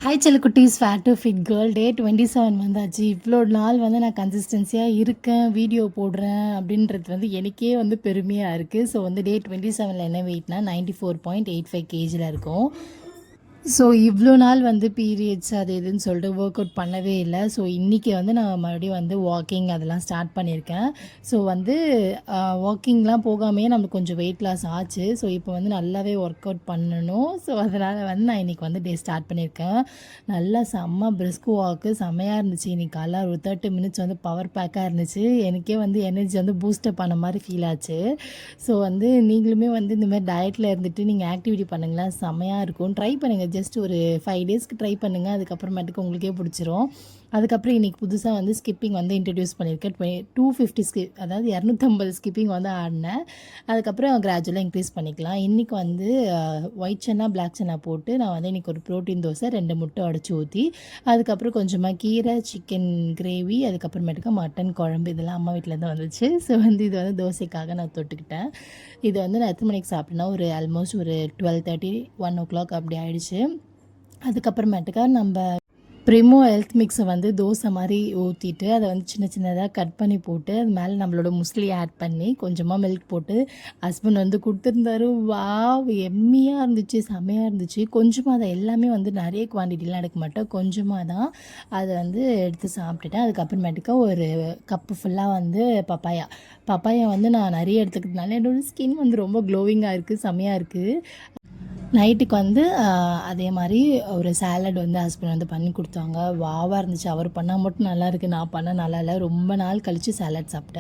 Hi செல்லக்குட்டீஸ், fat to fit girl day 27 வந்தாச்சு. இவ்வளோ நாள் வந்து நான் கன்சிஸ்டன்சியாக இருக்கேன், வீடியோ போடுறேன் அப்படின்றது வந்து எனக்கே வந்து பெருமையாக இருக்குது. ஸோ வந்து டே 27 என்ன வெயிட்னா 94.85 கேஜியில் இருக்கும். ஸோ இவ்வளோ நாள் வந்து பீரியட்ஸ் அது இதுன்னு சொல்லிட்டு ஒர்க் அவுட் பண்ணவே இல்லை. ஸோ இன்றைக்கி வந்து நான் மறுபடியும் வந்து வாக்கிங் அதெல்லாம் ஸ்டார்ட் பண்ணியிருக்கேன். ஸோ வந்து வாக்கிங்லாம் போகாமையே நம்மளுக்கு கொஞ்சம் வெயிட் லாஸ் ஆச்சு. ஸோ இப்போ வந்து நல்லாவே ஒர்க் அவுட் பண்ணணும். ஸோ அதனால் வந்து நான் இன்றைக்கி வந்து டே ஸ்டார்ட் பண்ணியிருக்கேன். நல்லா செம்ம பிரிஸ்க் வாக்கு செம்மையாக இருந்துச்சு. இன்றைக்கி காலைல ஒரு 30 மினிட்ஸ் வந்து பவர் பேக்காக இருந்துச்சு. எனக்கே வந்து எனர்ஜி வந்து பூஸ்டப் பண்ண மாதிரி ஃபீல் ஆச்சு. ஸோ வந்து நீங்களுமே வந்து இந்தமாதிரி டயட்டில் இருந்துட்டு நீங்கள் ஆக்டிவிட்டி பண்ணுங்களேன், செம்மையாக இருக்கும். ட்ரை பண்ணுங்கள். ஜஸ்ட் ஒரு 5 டேஸ்க்கு ட்ரை பண்ணுங்கள். அதுக்கப்புறமேட்டுக்கு உங்களுக்கே பிடிச்சிரும். அதுக்கப்புறம் இன்றைக்கி புதுசாக வந்து ஸ்கிப்பிங் வந்து இன்ட்ரடியூஸ் பண்ணியிருக்கேன். 250 அதாவது 250 ஸ்கிப்பிங் வந்து ஆடினேன். அதுக்கப்புறம் கிராஜுவலாக இன்க்ரீஸ் பண்ணிக்கலாம். இன்றைக்கி வந்து ஒயிட் சன்னா பிளாக் சன்னா போட்டு நான் வந்து இன்றைக்கி ஒரு ப்ரோட்டீன் தோசை 2 முட்டை உடச்சி ஊற்றி, அதுக்கப்புறம் கொஞ்சமாக கீரை, சிக்கன் கிரேவி, அதுக்கப்புறமேட்டுக்கு மட்டன் குழம்பு, இதெல்லாம் அம்மா வீட்டிலேருந்து வந்துச்சு. ஸோ வந்து இது வந்து தோசைக்காக நான் தொட்டுக்கிட்டேன். இது வந்து நான் எத்தனை மணிக்கு சாப்பிட்டேன்னா ஒரு ஆல்மோஸ்ட் ஒரு 12:30 1 அப்படி ஆயிடுச்சு. அதுக்கப்புறமேட்டுக்கா நம்ம ப்ரிமோ ஹெல்த் மிக்ஸை வந்து தோசை மாதிரி ஊற்றிட்டு அதை வந்து சின்ன சின்னதாக கட் பண்ணி போட்டு அது மேலே நம்மளோட முஸ்லி ஆட் பண்ணி கொஞ்சமாக மில்க் போட்டு ஹஸ்பண்ட் வந்து கொடுத்துருந்தாரு. வாவ், எம்மியாக இருந்துச்சு, செம்மையாக இருந்துச்சு. கொஞ்சமாக அதை எல்லாமே வந்து நிறைய குவான்டிட்டிலாம் எடுக்க மாட்டேன், கொஞ்சமாக தான் அதை வந்து எடுத்து சாப்பிட்டுட்டேன். அதுக்கப்புறமேட்டுக்கா ஒரு கப்பு ஃபுல்லாக வந்து பப்பாயா வந்து நான் நிறைய எடுத்துக்கிறதுனால என்னோடய ஸ்கின் வந்து ரொம்ப க்ளோவிங்காக இருக்குது, செம்மையாக இருக்குது. நைட்டுக்கு வந்து அதே மாதிரி ஒரு சாலட் வந்து ஹஸ்பண்ட் வந்து பண்ணி கொடுத்தாங்க. வாவாக இருந்துச்சு. அவர் பண்ணால் மட்டும் நல்லா இருக்குது, நான் பண்ணால் நல்லா இல்லை. ரொம்ப நாள் கழித்து சாலட் சாப்பிட்டேன்.